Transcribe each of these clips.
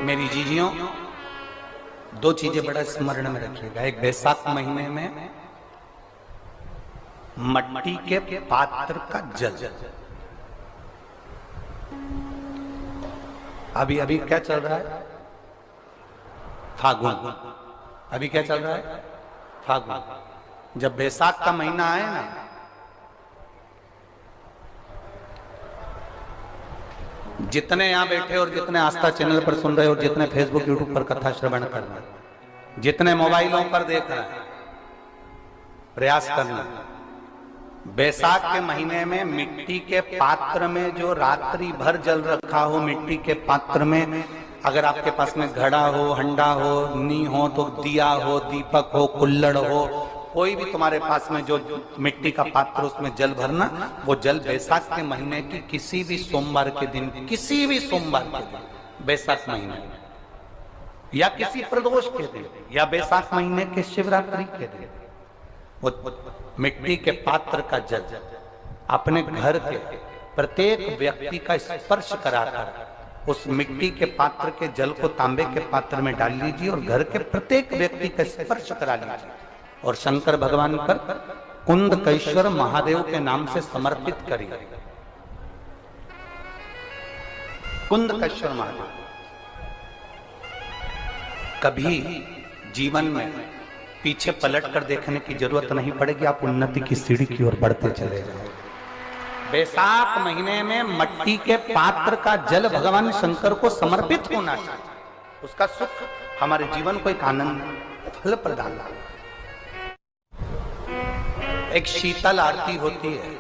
मेरी जीजियों, दो चीजें बड़ा स्मरण में रखिएगा। एक, बैसाख महीने में मट्टी के पात्र का जल। अभी अभी क्या चल रहा है? फागुन। अभी क्या चल रहा है? फागुन। जब बैसाख का महीना आए ना, जितने यहां बैठे और जितने आस्था चैनल पर सुन रहे हो, जितने फेसबुक यूट्यूब पर कथा श्रवण कर रहे हैं, जितने मोबाइलों पर देख रहे हैं, प्रयास करना, बैसाख के महीने में मिट्टी के पात्र में जो रात्रि भर जल रखा हो, मिट्टी के पात्र में, अगर आपके पास में घड़ा हो, हंडा हो, नी हो, तो दिया हो, दीपक हो, कुल्लड़ हो, कोई भी तुम्हारे पास में जो मिट्टी का पात्र, उसमें जल भरना। वो जल बैसाख के महीने की किसी भी सोमवार के दिन, किसी भी सोमवार के दिन, बैसाख महीने या किसी प्रदोष के दिन, या बैसाख महीने के शिवरात्रि के दिन, वो मिट्टी के पात्र का जल अपने घर के प्रत्येक व्यक्ति का स्पर्श कराकर उस मिट्टी के पात्र के जल को तांबे के पात्र में डाल लीजिए और घर के प्रत्येक व्यक्ति का स्पर्श करा लीजिए और शंकर भगवान पर कुंदकेश्वर महादेव के नाम से समर्पित करिए। कुंदकेश्वर महादेव। कभी जीवन में पीछे पलट कर देखने की जरूरत नहीं पड़ेगी, आप उन्नति की सीढ़ी की ओर बढ़ते चले जाओगे। बैसाख महीने में मट्टी के पात्र का जल भगवान शंकर को समर्पित होना चाहिए। उसका सुख हमारे जीवन को एक आनंद फल प्रदान। एक शीतल आरती होती है,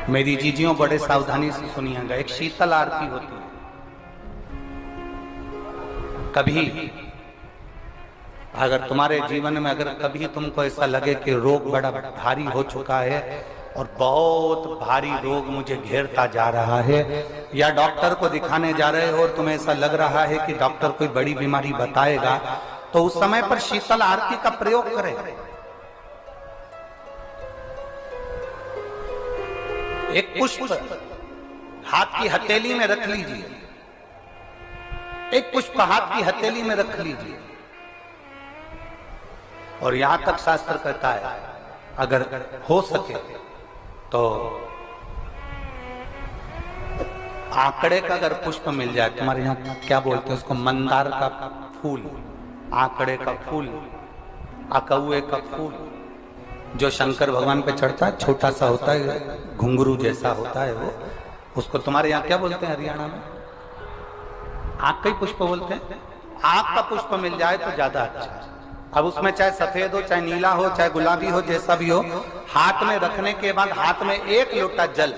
मेरी जीजियों बड़े सावधानी से सुनिएगा। एक शीतल आरती होती है। कभी अगर तुम्हारे जीवन में अगर कभी तुमको ऐसा लगे कि रोग बड़ा भारी हो चुका है और बहुत भारी रोग मुझे घेरता जा रहा है, या डॉक्टर को दिखाने जा रहे हो और तुम्हें ऐसा लग रहा है कि डॉक्टर कोई बड़ी बीमारी बताएगा, तो उस समय पर शीतल आरती का प्रयोग करें। एक पुष्प हाथ की हथेली में रख लीजिए, एक पुष्प हाथ की हथेली में रख लीजिए, और यहां तक शास्त्र कहता है अगर हो सके तो आंकड़े का अगर पुष्प मिल जाए, तुम्हारे यहां क्या बोलते हैं उसको, मंदार का फूल, आंकड़े का फूल, अकौए का फूल, जो शंकर भगवान पे चढ़ता है, छोटा सा होता है, घुंघरू जैसा होता है वो, उसको तुम्हारे यहाँ क्या बोलते हैं हरियाणा में? आंख का ही पुष्प बोलते हैं। आंख का पुष्प मिल जाए तो ज्यादा अच्छा है। अब उसमें चाहे सफेद हो, चाहे नीला हो, चाहे गुलाबी हो, जैसा भी हो, हाथ में रखने के बाद हाथ में एक लोटा जल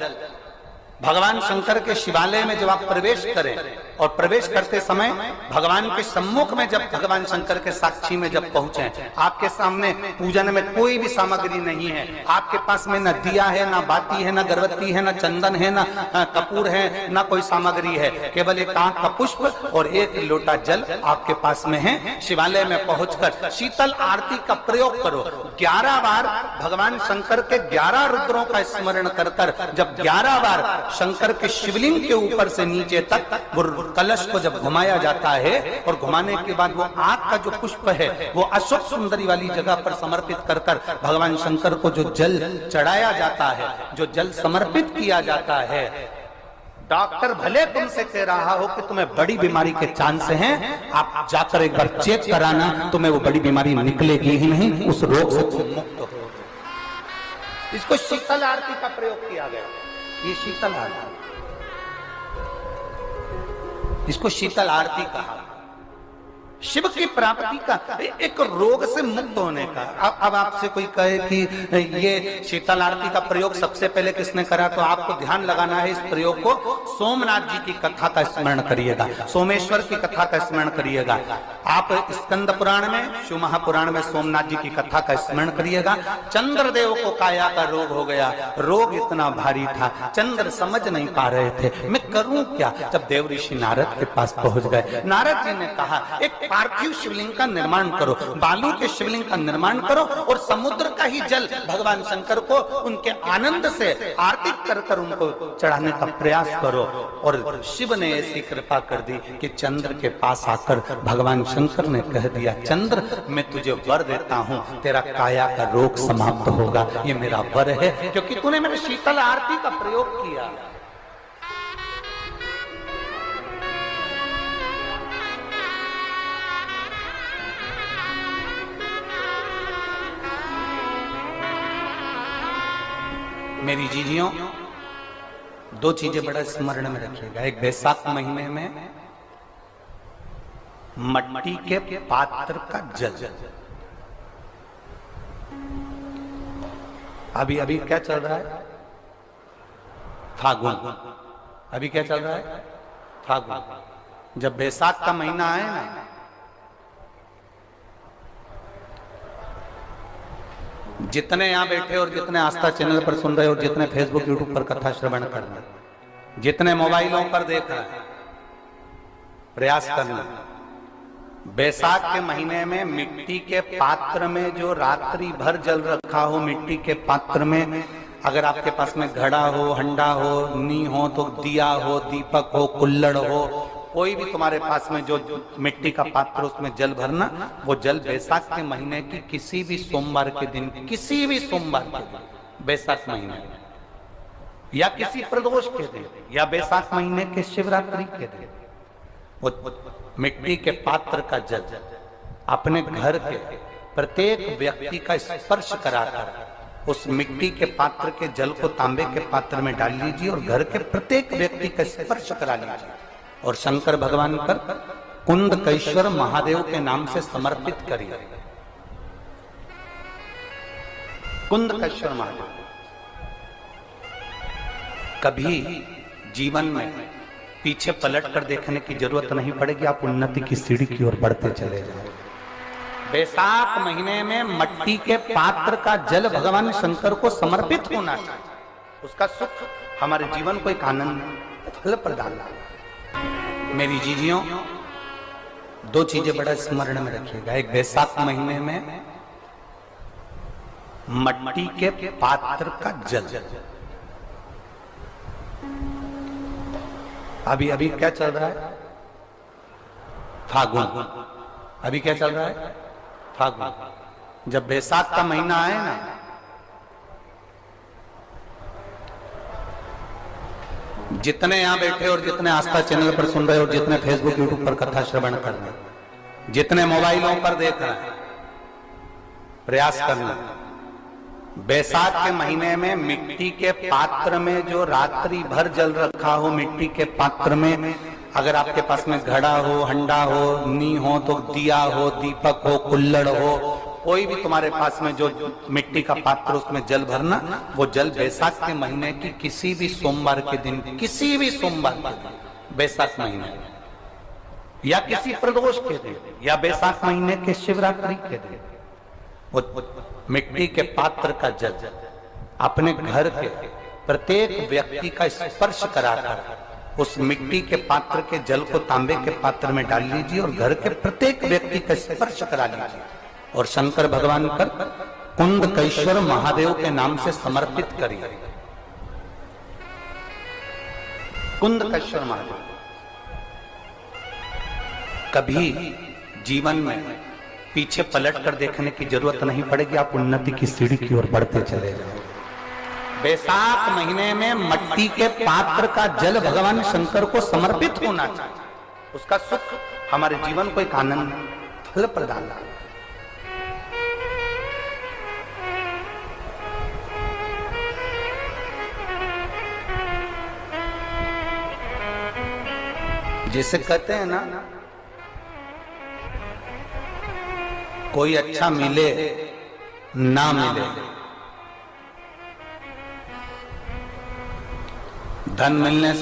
भगवान शंकर के शिवालय में जब आप प्रवेश करें, और प्रवेश करते समय भगवान के सम्मुख में जब भगवान शंकर के साक्षी में जब पहुंचे, आपके सामने पूजन में कोई भी सामग्री नहीं है, आपके पास में न दिया है, न बाती है, न गर्भवती है, न चंदन है, न कपूर है, न कोई सामग्री है, केवल एक आंख का पुष्प और एक लोटा जल आपके पास में है। शिवालय में पहुंचकर शीतल आरती का प्रयोग करो। 11 बार भगवान शंकर के 11 रुद्रों का स्मरण कर कर जब 11 बार शंकर के शिवलिंग के ऊपर से नीचे तक कलश को जब घुमाया जाता है, और घुमाने के बाद वो आग का जो पुष्प है वो अशोक सुंदरी वाली जगह पर समर्पित कर कर भगवान शंकर को जो जल चढ़ाया जाता है, जो जल समर्पित किया जाता है, डॉक्टर भले तुमसे कह रहा हो कि तुम्हें बड़ी बीमारी के चांस हैं, आप जाकर एक बार चेक कराना, तुम्हें वो बड़ी बीमारी निकलेगी ही नहीं, उस रोग से तुम मुक्त हो। इसको शीतल आरती का प्रयोग किया गया। ये शीतल आरती, इसको शीतल आरती कहा। शिव की प्राप्ति का, एक रोग से मुक्त होने का। अब आपसे कोई कहे कि ये शीतल आरती का प्रयोग सबसे पहले किसने करा, तो आपको ध्यान लगाना है इस प्रयोग को। सोमनाथ जी की कथा का स्मरण करिएगा, सोमेश्वर की कथा का स्मरण करिएगा। आप स्कंद पुराण में, शिव महापुराण में सोमनाथ जी की कथा का स्मरण करिएगा। चंद्रदेव को काया का रोग हो गया, रोग इतना भारी था, चंद्र समझ नहीं पा रहे थे मैं करूं क्या। जब देव ऋषि नारद के पास पहुंच गए, नारद जी ने कहा एक पार्थिव शिवलिंग का निर्माण करो, बालू के शिवलिंग का निर्माण करो और समुद्र का ही जल भगवान शंकर को उनके आनंद से आरती कर कर उनको चढ़ाने का प्रयास करो। और शिव ने ऐसी कृपा कर दी कि चंद्र के पास आकर भगवान शंकर ने कह दिया, चंद्र मैं तुझे वर देता हूं, तेरा काया का रोग समाप्त होगा, ये मेरा वर है क्योंकि तूने मेरे शीतल आरती का प्रयोग किया। मेरी जीजियों, दो चीजें बड़ा स्मरण में रखिएगा। एक, बैसाख महीने में मट्टी के पात्र का जल, अभी क्या चल रहा है? फागुन। अभी क्या चल रहा है? फागुन। जब बैसाख का महीना आए ना, जितने यहां बैठे और जितने आस्था चैनल पर सुन रहे हो, जितने फेसबुक यूट्यूब पर कथा श्रवण कर रहे, जितने मोबाइलों पर देख रहे हैं, प्रयास करना, बैसाख के महीने में मिट्टी के पात्र में जो रात्रि भर जल रखा हो, मिट्टी के पात्र में, अगर आपके पास में घड़ा हो, हंडा हो, नी हो तो दिया हो, दीपक हो, कुल्लड़ हो, कोई भी तुम्हारे पास में जो मिट्टी का पात्र, उसमें जल भरना। वो जल बैसाख के महीने की किसी भी सोमवार के दिन, किसी भी सोमवार के दिन, बैसाख महीने में, या किसी प्रदोष के दिन, या बैसाख महीने के शिवरात्रि के दिन, वो मिट्टी के पात्र का जल अपने घर के प्रत्येक व्यक्ति का स्पर्श कराकर उस मिट्टी के पात्र के जल को तांबे के पात्र में डाल लीजिए और घर के प्रत्येक व्यक्ति का स्पर्श करा लीजिए और शंकर भगवान पर कुंडकेश्वर महादेव के नाम से समर्पित करिए। कुंडकेश्वर महादेव। कभी जीवन में पीछे पलट कर देखने की जरूरत नहीं पड़ेगी, आप उन्नति की सीढ़ी की ओर बढ़ते चले जाओगे। बैसाख महीने में मट्टी के पात्र का जल भगवान शंकर को समर्पित होना चाहिए, उसका सुख हमारे जीवन को एक आनंद फल प्रदान। मेरी जीजियों, दो चीजें बड़ा स्मरण में रखिएगा। एक, बैसाख महीने में मट्टी के पात्र का जल, अभी क्या चल रहा है? फागुन। अभी क्या चल रहा है? फागुन। जब बैसाख का महीना आए ना, जितने यहां बैठे और जितने आस्था चैनल पर सुन रहे हो, जितने फेसबुक यूट्यूब पर कथा श्रवण कर रहे, जितने मोबाइलों पर देख रहे हैं, प्रयास करना, बैसाख के महीने में मिट्टी के पात्र में जो रात्रि भर जल रखा हो, मिट्टी के पात्र में, अगर आपके पास में घड़ा हो, हंडा हो, नी हो तो दिया हो, दीपक हो, कुल्लड़ हो, कोई भी तुम्हारे पास में जो मिट्टी का पात्र, उसमें जल भरना। वो जल बैसाख के महीने की किसी भी सोमवार के दिन, किसी भी सोमवार के दिन, बैसाख महीने में, या किसी प्रदोष के दिन, या बैसाख महीने के शिवरात्रि के दिन, वो मिट्टी के पात्र का जल अपने घर के प्रत्येक व्यक्ति का स्पर्श कराकर उस मिट्टी के पात्र के जल को तांबे के पात्र में डाल लीजिए और घर के प्रत्येक व्यक्ति का स्पर्श करा लीजिए और शंकर भगवान पर कुंडकेश्वर महादेव के नाम से समर्पित करिए। कुंडकेश्वर महादेव। कभी जीवन में पीछे पलट कर देखने की जरूरत नहीं पड़ेगी, आप उन्नति की सीढ़ी की ओर बढ़ते चले जाओगे। बैसाख महीने में मट्टी के पात्र का जल भगवान शंकर को समर्पित होना चाहिए, उसका सुख हमारे जीवन को एक आनंद फल प्रदान। जिसे कहते हैं ना, कोई अच्छा मिले ना मिले, धन मिलने से